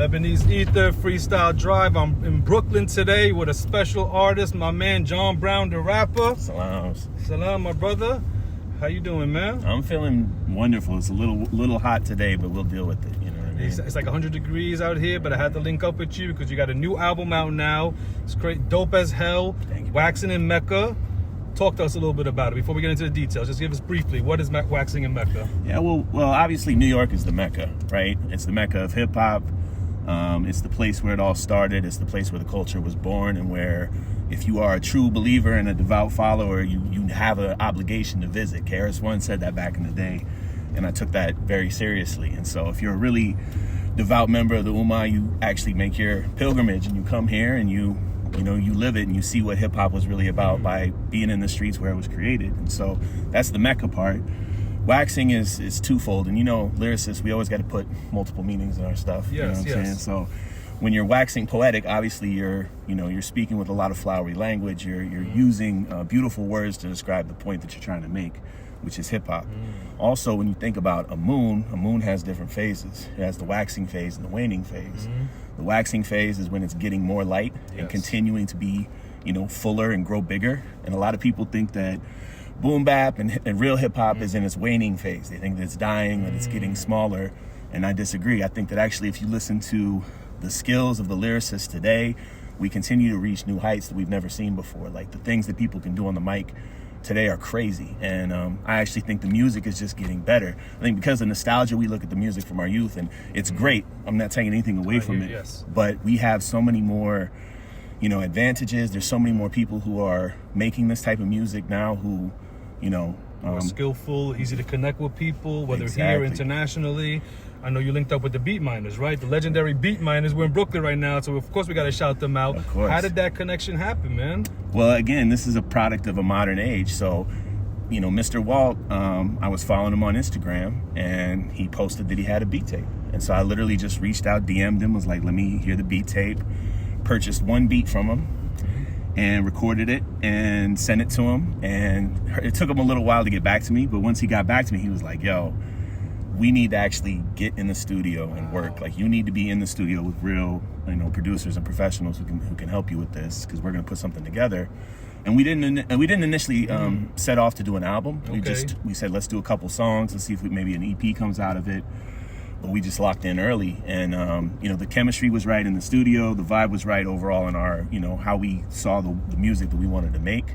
Lebanese Ether, Freestyle Drive. I'm in Brooklyn today with a special artist, my man John Brown, the rapper. Salams. Salam, my brother. How you doing, man? I'm feeling wonderful. It's a little hot today, but we'll deal with it. You know what I mean? It's like 100 degrees out here, but I had to link up with you because you got a new album out now. It's great, dope as hell. Thank you. Waxing in Mecca. Talk to us a little bit about it before we get into the details. Just give us briefly, what is waxing in Mecca? Yeah, well, obviously New York is the Mecca, right? It's the Mecca of hip hop. It's the place where it all started. It's the place where the culture was born, and where, if you are a true believer and a devout follower, you have an obligation to visit. KRS-One said that back in the day, and I took that very seriously. And so, if you're a really devout member of the Ummah, you actually make your pilgrimage and you come here and you live it and you see what hip hop was really about by being in the streets where it was created. And so that's the Mecca part. Waxing is twofold, and lyricists, we always got to put multiple meanings in our stuff. Yes, you know what I'm saying? So when you're waxing poetic, obviously you're speaking with a lot of flowery language. You're using beautiful words to describe the point that you're trying to make, which is hip hop. Also, when you think about a moon has different phases. It has the waxing phase and the waning phase. The waxing phase is when it's getting more light and continuing to be, fuller and grow bigger. And a lot of people think that boom bap and real hip hop is in its waning phase. They think that it's dying, that it's getting smaller. And I disagree. I think that actually, if you listen to the skills of the lyricists today, we continue to reach new heights that we've never seen before. Like, the things that people can do on the mic today are crazy. And I actually think the music is just getting better. I think because of nostalgia, we look at the music from our youth, and it's great. I'm not taking anything away from it. Yes. But we have so many more, advantages. There's so many more people who are making this type of music now who, more skillful, easy to connect with people, whether here, internationally. I know you linked up with the Beatminerz, right? The legendary Beatminerz. We're in Brooklyn right now, so of course we got to shout them out. Of course. How did that connection happen, man? Well, again, this is a product of a modern age. So, Mr. Walt, I was following him on Instagram, and he posted that he had a beat tape. And so I literally just reached out, DM'd him, was like, let me hear the beat tape. Purchased one beat from him and recorded it and sent it to him. And it took him a little while to get back to me, but once he got back to me, he was like, yo, we need to actually get in the studio and work. Like, you need to be in the studio with real, producers and professionals who can help you with this, because we're going to put something together. And we didn't initially set off to do an album. Okay. We said, let's do a couple songs. Let's see if maybe an EP comes out of it. But we just locked in early, and the chemistry was right in the studio. The vibe was right overall in our, how we saw the music that we wanted to make.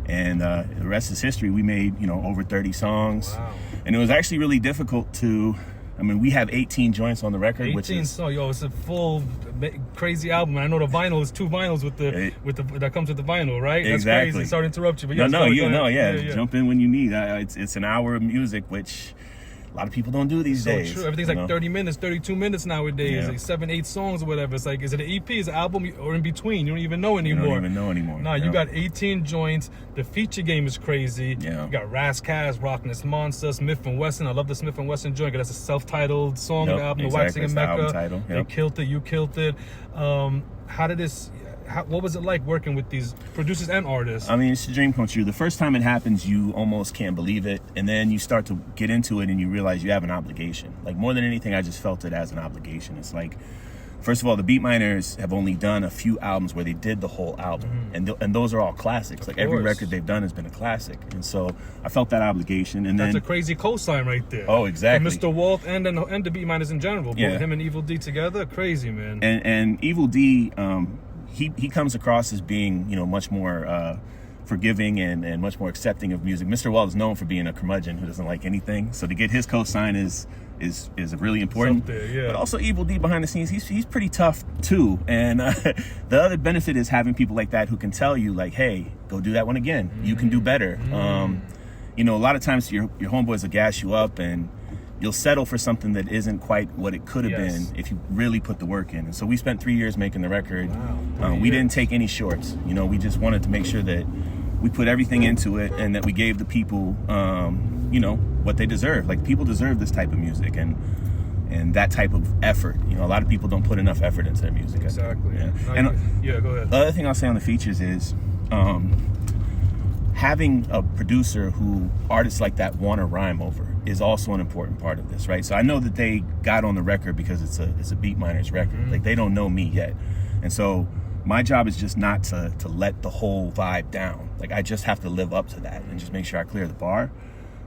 And the rest is history. We made, over 30 songs. Wow. And it was actually really difficult to, we have 18 joints on the record. 18 songs, it's a full crazy album. And I know the vinyl is 2 vinyls with that comes with the vinyl, right? That's exactly. crazy. Sorry to interrupt you, but jump in when you need. It's an hour of music, which a lot of people don't do these days. True. Everything's like 30 minutes, 32 minutes nowadays. Like 7, 8 songs or whatever. It's like, is it an EP, is it an album, or in between? You don't even know anymore. You don't even know anymore. Nah, you got 18 joints. The feature game is crazy. Yeah. You got Ras Kass, Rockness Monsta, Smif-N-Wessun. I love the Smif-N-Wessun joint, because that's a self-titled song of the album, exactly. Waxing in It's the Mecca. album title. They killed it, you killed it. What was it like working with these producers and artists? It's a dream come true. The first time it happens, you almost can't believe it. And then you start to get into it and you realize you have an obligation. Like, more than anything, I just felt it as an obligation. It's like, first of all, the Beatminerz have only done a few albums where they did the whole album. And those are all classics. Like, every record they've done has been a classic. And so I felt that obligation. And that's a crazy cosign right there. Oh, exactly. For Mr. Walt and the Beatminerz in general. Both him and Evil D together, crazy, man. And Evil D, he comes across as being, much more forgiving and much more accepting of music. Mr. Walt is known for being a curmudgeon who doesn't like anything. So to get his cosign is really important. There, But also, Evil D behind the scenes, he's pretty tough too. And the other benefit is having people like that who can tell you, like, hey, go do that one again. You can do better. A lot of times your homeboys will gas you up, and you'll settle for something that isn't quite what it could have been if you really put the work in. And so we spent 3 years making the record. Wow. We didn't take any shorts. We just wanted to make sure that we put everything into it, and that we gave the people, what they deserve. Like, people deserve this type of music and that type of effort. A lot of people don't put enough effort into their music. Exactly. Yeah. Go ahead. The other thing I'll say on the features is, having a producer who artists like that want to rhyme over. is also an important part of this, right? So I know that they got on the record because it's a Beatminerz record. Like, they don't know me yet. And so my job is just not to let the whole vibe down. Like, I just have to live up to that and just make sure I clear the bar.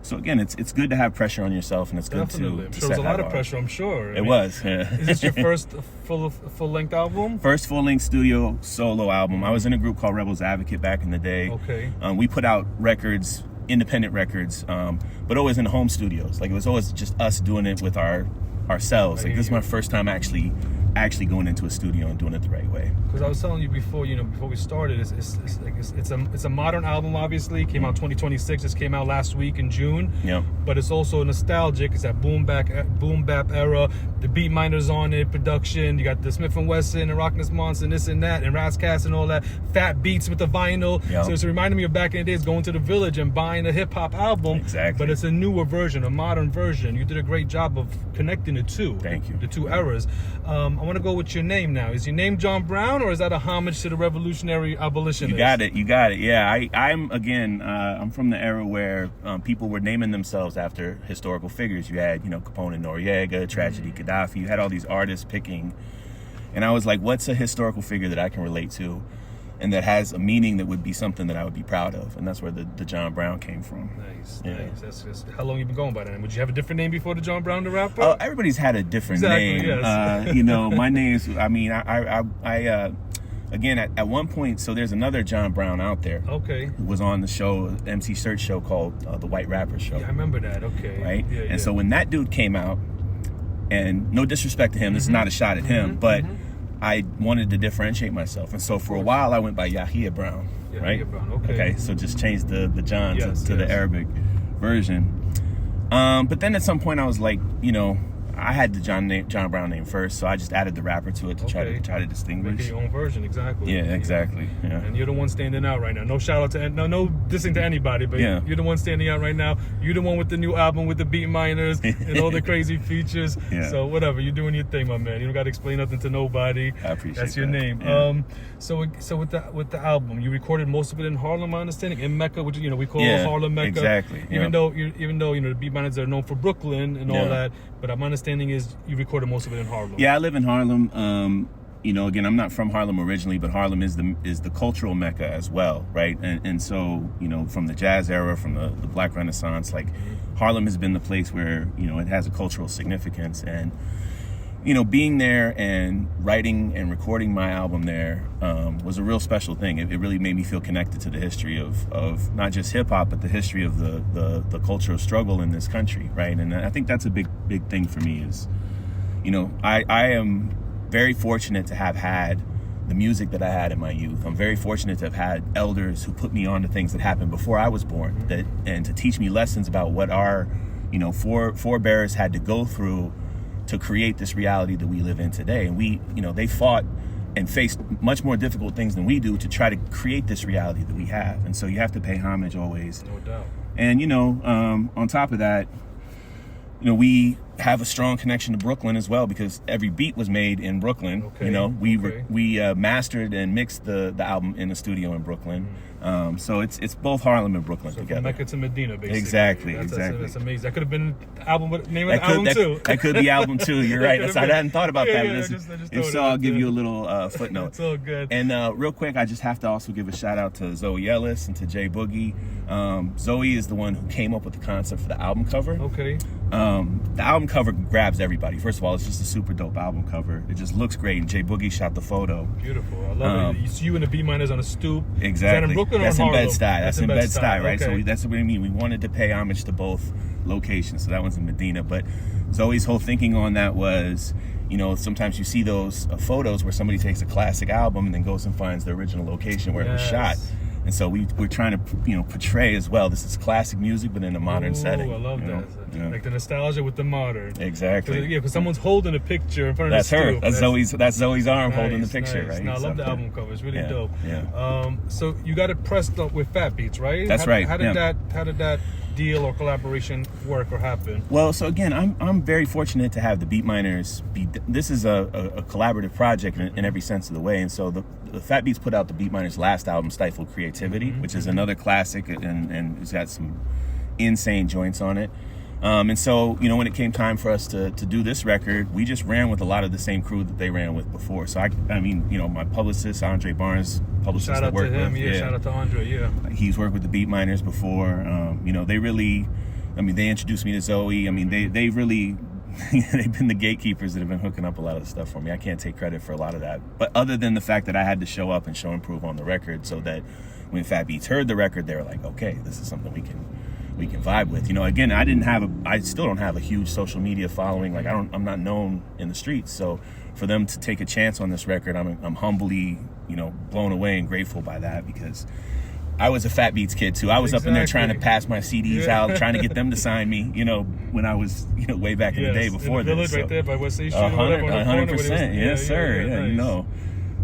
So again, it's good to have pressure on yourself, and it's good to I'm sure there's a lot of pressure, I'm sure. It was. Yeah. Is this your first full-length album? First full-length studio solo album. I was in a group called Rebels Advocate back in the day. Okay. We put out records, independent records, but always in home studios. Like, it was always just us doing it with ourselves. Like, this is my first time actually going into a studio and doing it the right way. Because I was telling you before, before we started, it's a modern album. Obviously, came out 2026. This came out last week in June. Yeah. But it's also nostalgic. It's that boom bap era. The Beatminerz on it, production. You got the Smif-N-Wessun and Rockness Monsta and this and that, and Ras Kass and all that. Fat beats with the vinyl. Yep. So it's reminding me of back in the days going to the village and buying a hip hop album. Exactly. But it's a newer version, a modern version. You did a great job of connecting the two. Thank you. The two eras. I want to go with your name now. Is your name John Brown, or is that a homage to the revolutionary abolitionist? You got it. Yeah, I'm from the era where people were naming themselves after historical figures. You had, Capone and Noriega, Tragedy Gaddafi. You had all these artists picking, and I was like, what's a historical figure that I can relate to, and that has a meaning that would be something that I would be proud of? And that's where the John Brown came from. Nice. That's just how long you been going by then? Would you have a different name before the John Brown the rapper? Everybody's had a different Exactly, name. yes. My name's. I again at one point. So there's another John Brown out there. Okay. Who was on the show, MC Search show called the White Rapper Show. Yeah, I remember that. Okay. Right. Yeah, So when that dude came out, and no disrespect to him, this is not a shot at him, but I wanted to differentiate myself, and so for a while I went by Yahia Brown. Right. Brown. Okay. So just changed the John to the Yes. Arabic version. But then at some point I was like, I had the John Brown name first, so I just added the rapper to it to try to distinguish. Make your own version, exactly. Yeah, exactly. Yeah. And you're the one standing out right now. No shout out to no dissing to anybody, but you're the one standing out right now. You're the one with the new album with the Beatminerz and all the crazy features. Yeah. So whatever, you're doing your thing, my man. You don't got to explain nothing to nobody. I appreciate That's your that. name. Yeah. So with the album, you recorded most of it in Harlem, my understanding, in Mecca, which we call Harlem Mecca. Exactly. Even though the Beatminerz are known for Brooklyn and all that, but my understanding is you recorded most of it in Harlem. Yeah, I live in Harlem. Again, I'm not from Harlem originally, but Harlem is the cultural Mecca as well, right? And so, from the jazz era, from the Black Renaissance, like Harlem has been the place where, it has a cultural significance. And, being there and writing and recording my album there was a real special thing. It really made me feel connected to the history of not just hip hop, but the history of the cultural struggle in this country, right? And I think that's a big thing for me is, I am very fortunate to have had the music that I had in my youth. I'm very fortunate to have had elders who put me on to things that happened before I was born, and to teach me lessons about what our, forebears had to go through to create this reality that we live in today. And they fought and faced much more difficult things than we do to try to create this reality that we have. And so you have to pay homage always. No doubt. And, on top of that, we have a strong connection to Brooklyn as well, because every beat was made in Brooklyn. Okay. We mastered and mixed the album in the studio in Brooklyn. So it's both Harlem and Brooklyn together. From Mecca to Medina, basically. Exactly. That's amazing. That could have been the album name of the album too. That could be album 2. You're right. I hadn't thought about that. Yeah, If so, I'll give you a little footnote. It's all good. And real quick, I just have to also give a shout out to Zoe Ellis and to Jay Boogie. Zoe is the one who came up with the concept for the album cover. Okay. The album cover grabs everybody. First of all, it's just a super dope album cover. It just looks great, and Jay Boogie shot the photo. Beautiful. I love it. You see you and the Beatminerz on a stoop. Exactly. Is that in Brooklyn or in Harlem? That's in Bed-Stuy, right? Okay. So that's what I mean. We wanted to pay homage to both locations. So that one's in Medina. But Zoe's whole thinking on that was, sometimes you see those photos where somebody takes a classic album and then goes and finds the original location where it was shot. And so we're trying to, portray as well. This is classic music, but in a modern setting. I love that. Yeah. Like the nostalgia with the modern. Exactly. Because someone's holding a picture in front of that's the her. stoop. That's Zoe's arm holding the picture, nice. right? No, I love the album cover. It's really dope. Yeah. So you got it pressed up with Fat Beats, right? That's right. How did that deal or collaboration work or happen? Well, so again, I'm very fortunate to have the Beatminerz this is a collaborative project in every sense of the way. And so the Fat Beats put out the Beatminerz last album, Stifled Creativity, which is another classic, and it's got some insane joints on it. And so, you know, when it came time for us to do this record, we just ran with a lot of the same crew that they ran with before. So, I mean, you know, my publicist, Andre Barnes, publicist shout out that worked to him, with. yeah, shout out to Andre, yeah. He's worked with the Beatminerz before. You know, they really, I mean, they introduced me to Zoe. I mean, they really, they've been the gatekeepers that have been hooking up a lot of the stuff for me. I can't take credit for a lot of that. But other than the fact that I had to show up and show and prove on the record so that when Fat Beats heard the record, they were like, okay, this is something we can vibe with. You know, again, I still don't have a huge social media following. Like I'm not known in the streets. So for them to take a chance on this record, I'm humbly, you know, blown away and grateful by that, because I was a Fat Beats kid too. I was up in there trying to pass my CDs out, trying to get them to sign me, you know, when I was, you know, way back in the day before in the this. Village right there by West State Street. 100%. Yes, sir. Yeah, nice. you know.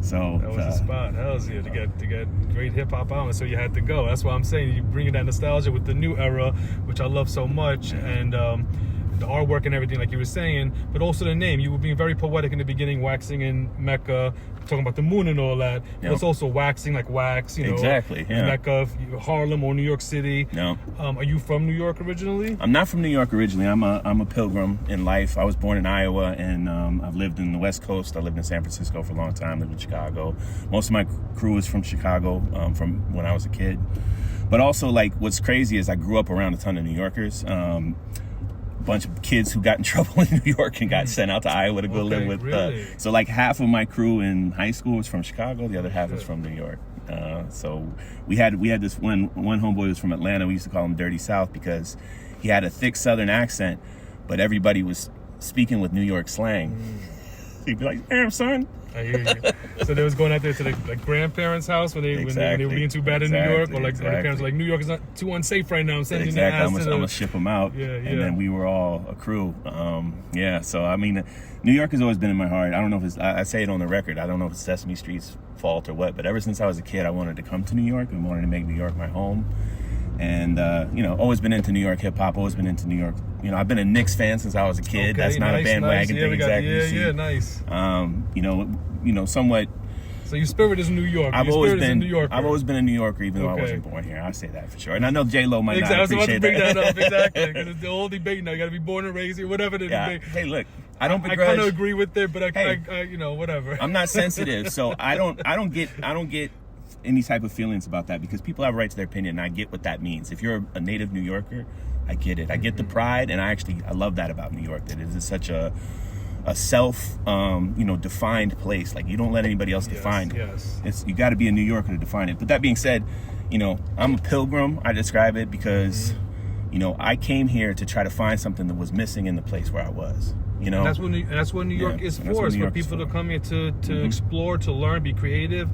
So that was the spot. Hell's yeah, to get great hip hop out, so you had to go. That's why I'm saying you bring that nostalgia with the new era, which I love so much, and the artwork and everything, like you were saying, but also the name. You were being very poetic in the beginning, waxing in Mecca, talking about the moon and all that. But it's also waxing, like wax, you know. Exactly. Yeah. Mecca, Harlem, or New York City. No. Are you from New York originally? I'm not from New York originally. I'm a pilgrim in life. I was born in Iowa, and I've lived in the West Coast. I lived in San Francisco for a long time. Lived in Chicago. Most of my crew is from Chicago, from when I was a kid. But also, like, what's crazy is I grew up around a ton of New Yorkers. Bunch of kids who got in trouble in New York and got sent out to Iowa to go live with. Really? So like half of my crew in high school was from Chicago, the other half was from New York. So we had this one homeboy was from Atlanta. We used to call him Dirty South because he had a thick Southern accent, but everybody was speaking with New York slang. He'd be like, "Damn, son." I hear you. So they was going out there to the grandparents' house when they were being too bad in New York, or like the parents were like, New York is not too unsafe right now. I'm sending your ass I'm gonna ship them out. And then we were all a crew. So I mean, New York has always been in my heart. I don't know if it's, I say it on the record, I don't know if it's Sesame Street's fault or what, but ever since I was a kid, I wanted to come to New York and wanted to make New York my home. And, you know, always been into New York hip hop, always been into New York. You know, I've been a Knicks fan since I was a kid. That's not a bandwagon thing exactly. Nice. You know, somewhat. So your spirit is New York. I've always been a New Yorker, even though I wasn't born here. I say that for sure. And I know J-Lo might not appreciate that. I was about to bring that up, exactly. Because it's the whole debate now. You got to be born and raised here, whatever the debate. Hey, look, I don't begrudge. I kind of agree with it, but I you know, whatever. I'm not sensitive, so I don't get any type of feelings about that, because people have a right to their opinion, and I get what that means. If you're a native New Yorker, I get it. I get the pride, and I love that about New York, that it is such a self defined place. Like, you don't let anybody else define it. It's, you got to be a New Yorker to define it. But that being said, you know, I'm a pilgrim. I describe it because you know, I came here to try to find something that was missing in the place where I was. You know, and that's what New York is for. It's for people to come here to explore, to learn, be creative,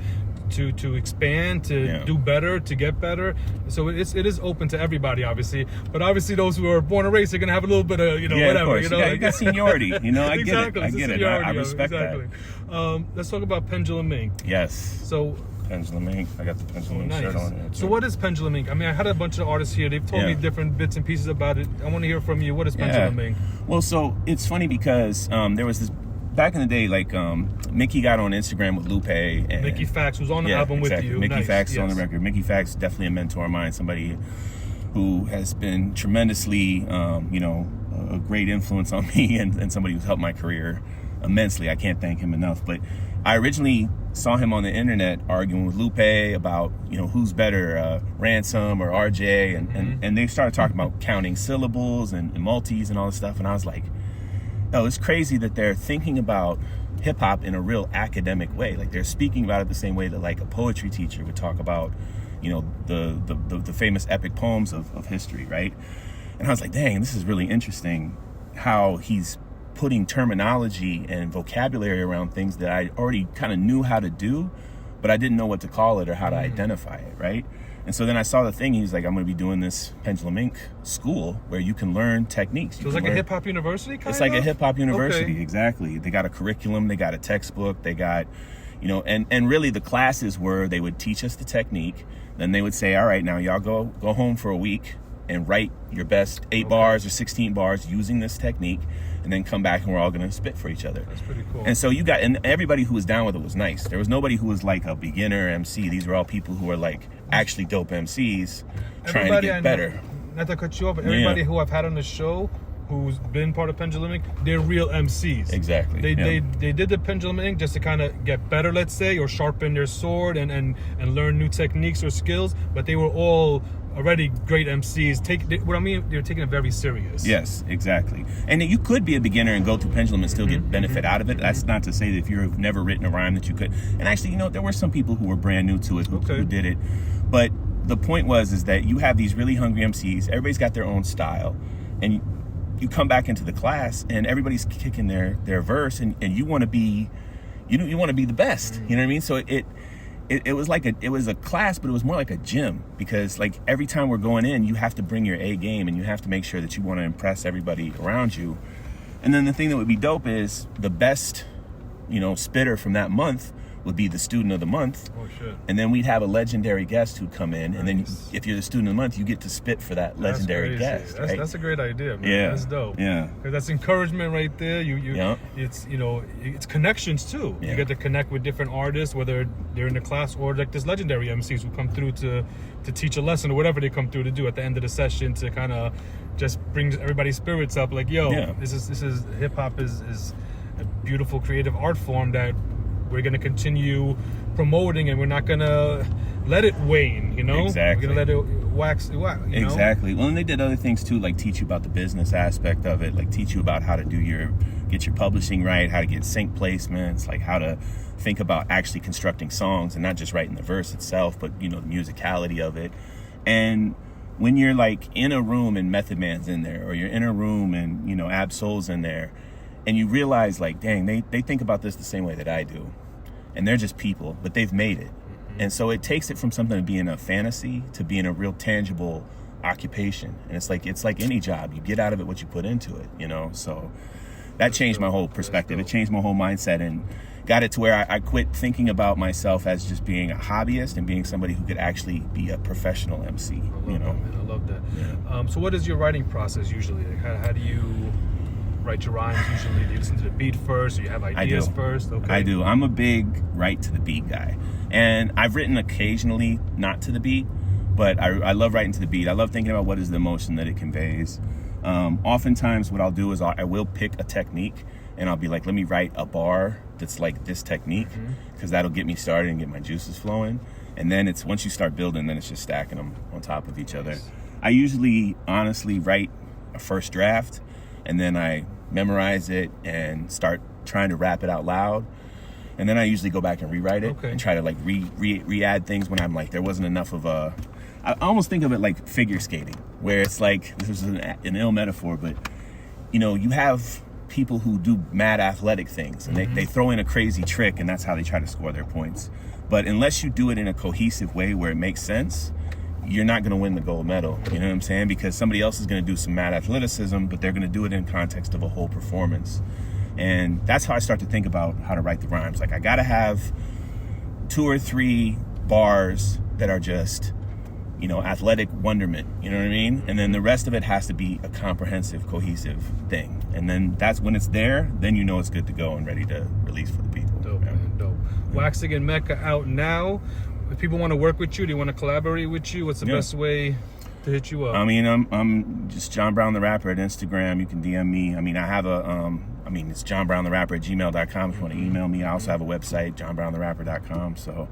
to expand, to do better, to get better. So it is open to everybody, obviously. But obviously, those who are born and raised are gonna have a little bit of whatever. Of course. You know, you got seniority. You know, I get it. I get it. I respect that. Let's talk about Pendulum Ink. Yes. So. Pendulum Ink. I got the Pendulum Ink shirt on here. So what is Pendulum Ink? I mean, I had a bunch of artists here. They've told me different bits and pieces about it. I want to hear from you. What is Pendulum Ink? Well, so it's funny because there was this back in the day, like Mickey got on Instagram with Lupe and Mickey Factz, who's on the album with you. Mickey Factz is on the record. Mickey Factz is definitely a mentor of mine. Somebody who has been tremendously, a great influence on me and somebody who's helped my career immensely. I can't thank him enough. But I originally saw him on the internet arguing with Lupe about, who's better, Ransom or RJ, and they started talking about counting syllables and multis and all this stuff, and I was like, oh, it's crazy that they're thinking about hip hop in a real academic way. Like, they're speaking about it the same way that like a poetry teacher would talk about, the famous epic poems of history, right? And I was like, dang, this is really interesting how he's putting terminology and vocabulary around things that I already kind of knew how to do, but I didn't know what to call it or how to identify it, right? And so then I saw the thing, he's like, I'm going to be doing this Pendulum Ink school where you can learn techniques. So it's like a hip-hop university kind of? It's like a hip-hop university, exactly. They got a curriculum, they got a textbook, they got, and really the classes were, they would teach us the technique, then they would say, all right, now y'all go home for a week and write your best 8 bars or 16 bars using this technique, and then come back and we're all going to spit for each other. That's pretty cool. And so and everybody who was down with it was nice. There was nobody who was like a beginner MC. These were all people who were like actually dope MCs trying to get better. not to cut you off, but everybody who I've had on the show who's been part of Pendulum Ink, they're real MCs. Exactly. They did the Pendulum Ink just to kind of get better, let's say, or sharpen their sword and learn new techniques or skills, but they were all already great MCs. They're taking it very serious. Yes, exactly. And you could be a beginner and go through Pendulum and still get benefit out of it. That's not to say that if you've never written a rhyme that you could. And actually, there were some people who were brand new to it who did it. But the point is that you have these really hungry MCs. Everybody's got their own style. And you come back into the class and everybody's kicking their verse and you want to be, you want to be the best. You know what I mean? So it was like it was a class, but it was more like a gym, because like every time we're going in, you have to bring your A game and you have to make sure that you want to impress everybody around you. And then the thing that would be dope is the best, spitter from that month would be the student of the month. Oh shit. And then we'd have a legendary guest who'd come in, and then if you're the student of the month, you get to spit for that legendary guest. That's a great idea, man. Yeah. That's dope. Yeah. Because that's encouragement right there. It's it's connections too. Yeah. You get to connect with different artists, whether they're in the class or like this legendary MCs who come through to teach a lesson or whatever they come through to do at the end of the session to kind of just bring everybody's spirits up. Like, this is hip hop is a beautiful creative art form that we're going to continue promoting, and we're not going to let it wane, Exactly. We're going to let it wax, Exactly. Well, and they did other things too, like teach you about the business aspect of it, like teach you about how to get your publishing right, how to get sync placements, like how to think about actually constructing songs and not just writing the verse itself, but, the musicality of it. And when you're like in a room and Method Man's in there, or you're in a room and, Ab Soul's in there, and you realize, like, dang, they think about this the same way that I do. And they're just people, but they've made it. And so it takes it from something to being a fantasy to being a real tangible occupation. And it's like any job. You get out of it what you put into it, So that changed my whole perspective. It changed my whole mindset and got it to where I quit thinking about myself as just being a hobbyist and being somebody who could actually be a professional MC. I love that. Yeah. So what is your writing process usually? Like how do you write your rhymes usually? Do you listen to the beat first, or you have ideas first? Okay. I do. I'm a big write to the beat guy. And I've written occasionally not to the beat, but I love writing to the beat. I love thinking about what is the emotion that it conveys. Oftentimes what I'll do is I will pick a technique and I'll be like, let me write a bar that's like this technique, because that'll get me started and get my juices flowing. And then once you start building, then it's just stacking them on top of each other. I usually honestly write a first draft, and then I memorize it and start trying to rap it out loud. And then I usually go back and rewrite it and try to like re-add things when I'm like, there wasn't enough of I almost think of it like figure skating, where it's like, this is an ill metaphor, but you have people who do mad athletic things and they throw in a crazy trick, and that's how they try to score their points. But unless you do it in a cohesive way where it makes sense, you're not going to win the gold medal. You know what I'm saying? Because somebody else is going to do some mad athleticism, but they're going to do it in context of a whole performance. And that's how I start to think about how to write the rhymes. Like, I got to have 2 or 3 bars that are just, athletic wonderment. You know what I mean? And then the rest of it has to be a comprehensive, cohesive thing. And then that's when it's there, then it's good to go and ready to release for the people. Dope, man, dope. Waxing in Mecca out now. If people want to work with you, they want to collaborate with you, what's the best way to hit you up? I mean, I'm just John Brown the Rapper at Instagram. You can DM me. I mean, I have it's johnbrowntherapper@gmail.com if you want to email me. I also have a website, johnbrowntherapper.com. So,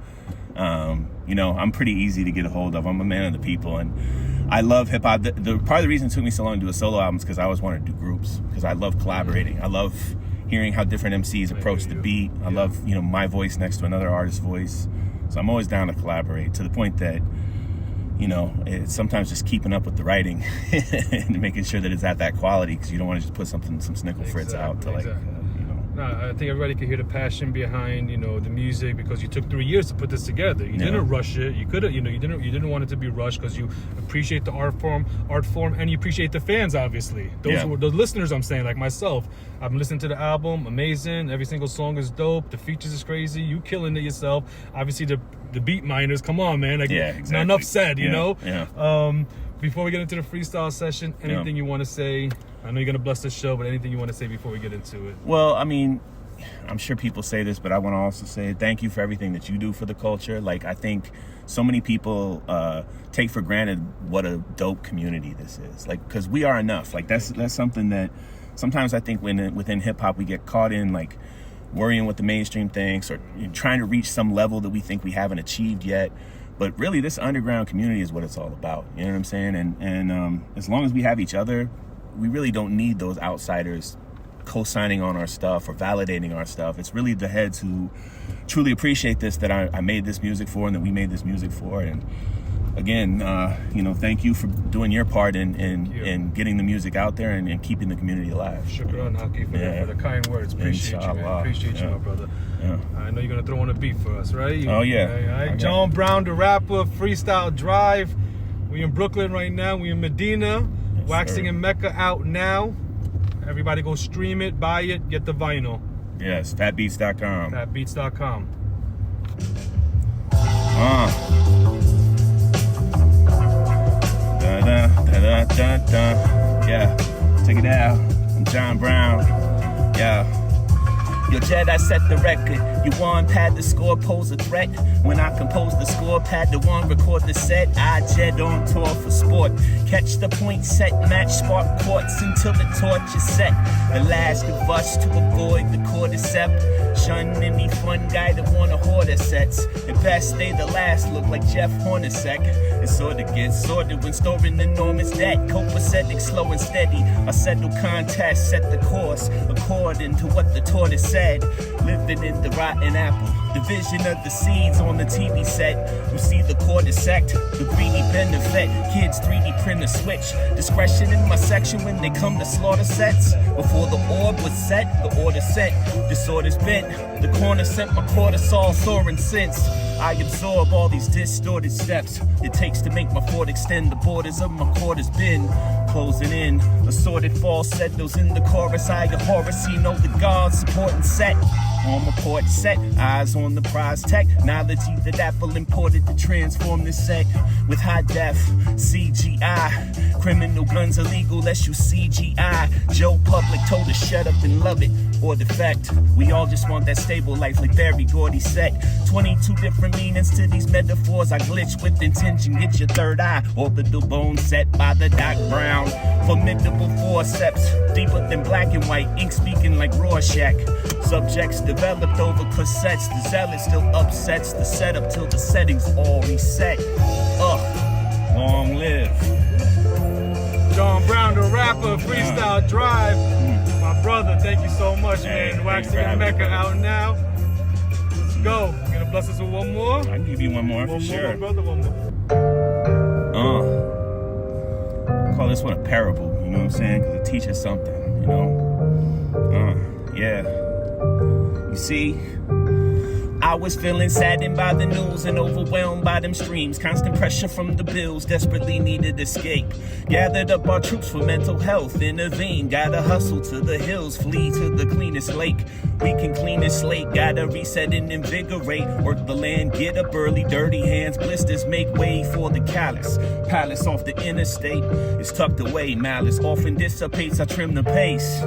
I'm pretty easy to get a hold of. I'm a man of the people, and I love hip hop. Part of the reason it took me so long to do a solo album is because I always wanted to do groups, because I love collaborating. I love hearing how different MCs approach the beat. I love, my voice next to another artist's voice. So I'm always down to collaborate, to the point that, it's sometimes just keeping up with the writing and making sure that it's at that quality, because you don't want to just put some snickle fritz out to No, I think everybody can hear the passion behind, the music, because you took 3 years to put this together. You didn't rush it. You could have, you didn't want it to be rushed, because you appreciate the art form, and you appreciate the fans, obviously. Those listeners, I'm saying, like myself. I've been listening to the album, amazing. Every single song is dope. The features is crazy. You killing it yourself. Obviously, the Beatminerz, come on, man. Like, exactly. Not enough said, you know? Yeah. Before we get into the freestyle session, anything you want to say? I know you're going to bless the show, but anything you want to say before we get into it? Well, I mean, I'm sure people say this, but I want to also say thank you for everything that you do for the culture. Like, I think so many people take for granted what a dope community this is. Like, because we are enough. Like, that's something that sometimes I think within hip hop we get caught in, like, worrying what the mainstream thinks or trying to reach some level that we think we haven't achieved yet. But really, this underground community is what it's all about. You know what I'm saying? And as long as we have each other, we really don't need those outsiders co-signing on our stuff or validating our stuff. It's really the heads who truly appreciate this that I made this music for and that we made this music for. And again, thank you for doing your part in getting the music out there and keeping the community alive. Shukran, Haki, for the kind words. Appreciate you, man. Appreciate you, my brother. Yeah. I know you're going to throw on a beat for us, right? Oh, yeah. All right. John Brown, the rapper, Freestyle Drive. We in Brooklyn right now. We in Medina. Yes, Waxing sir. in Mecca out now. Everybody go stream it, buy it, get the vinyl. Yes, fatbeats.com. Fatbeats.com. Yeah, take it out. I'm John Brown. Yeah. Your Jedi set the record. You one pad the score, pose a threat. When I compose the score, pad the one, record the set. I jet on tour for sport. Catch the point, set, match, spark courts until the torch is set. The last of us to avoid the cordyceps. Shun any fun guy that wanna hoard assets. At best, they the last, look like Jeff Hornacek. It sorta gets sorted when storing enormous debt. Copacetic, slow and steady. I settle contests, set the course according to what the tortoise said. Living in the rotten apple, the vision of the seeds on the TV set. You see the cordyceps, the greedy benefit. Kids 3D print a switch. Discretion in my section when they come to slaughter sets. Before the orb was set, the order set. Disorder's bent, the corner sent my cortisol soaring since. I absorb all these distorted steps it takes to make my fort extend the borders of my quarters been. Closing in, assorted falsettos in the chorus. I abhor see know the gods supporting set. On my porch set, eyes on the prize tech. Knowledge that Apple imported to transform this set with high def CGI. Criminal guns illegal lest you CGI. Joe Public told us shut up and love it or defect. We all just want that stable life like Barry Gordy said. 22 different meanings to these metaphors. I glitch with intention, get your third eye. Orbital bone set by the Doc Brown. Formidable forceps, deeper than black and white. Ink speaking like Rorschach. Subjects developed over cassettes. The zealot still upsets the setup till the settings all reset. Long live John Brown, the rapper, Freestyle Drive. My brother, thank you so much, man. Waxing in Mecca out now. Let's go. You gonna bless us with one more? I can give you one more for sure. One more, brother, one more. I call this one a parable, you know what I'm saying? Because it teaches something, you know? Yeah. You see, I was feeling saddened by the news and overwhelmed by them streams. Constant pressure from the bills, desperately needed escape. Gathered up our troops for mental health, intervene. Gotta hustle to the hills, flee to the cleanest lake. We can clean this slate, gotta reset and invigorate. Work the land, get up early, dirty hands, blisters make way for the callous. Palace off the interstate is tucked away. Malice often dissipates, I trim the pace.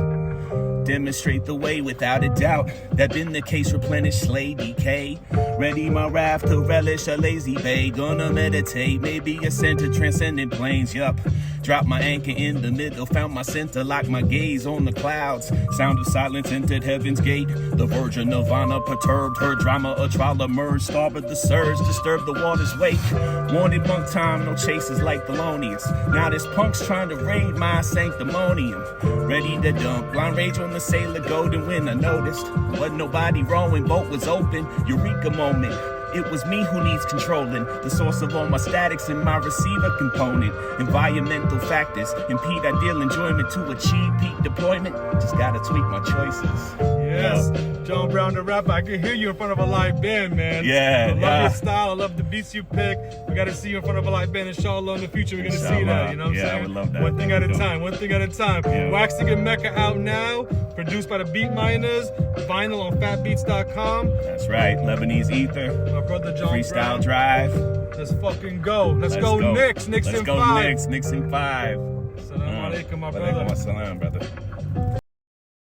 Demonstrate the way without a doubt. That been the case, replenish, slay, decay. Ready my raft to relish a lazy bay. Gonna meditate, maybe ascend to transcendent planes, yup. Drop my anchor in the middle, found my center, lock my gaze on the clouds. Sound of silence entered heaven's gate. The virgin Nirvana perturbed her drama. A trial emerged, starboard the surge, disturbed the water's wake. Wanted monk time, no chasers like Thelonious. Now this punk's trying to raid my sanctimonium. Ready to dump, blind rage on the sailor golden when I noticed. Wasn't nobody rowing, boat was open, eureka moment. It was me who needs controlling. The source of all my statics and my receiver component. Environmental factors impede ideal enjoyment to achieve peak deployment. Just gotta tweak my choices. Yes, John Brown the rapper. I can hear you in front of a live band, man. Yeah, I love your style. I love the beats you pick. We got to see you in front of a live band, inshallah. In the future, we're gonna see that. You know what I'm saying? I would love that. One thing at a time. One thing at a time. Yeah. Waxing in Mecca out now. Produced by the Beatminerz. Vinyl on fatbeats.com. That's right. Lebanese Ether. My brother John Freestyle Brown. Drive. Let's fucking go. Let's go. Knicks. Knicks in 5. Knicks in 5. Assalamu alaikum, my brother. Walaikum assalam, brother.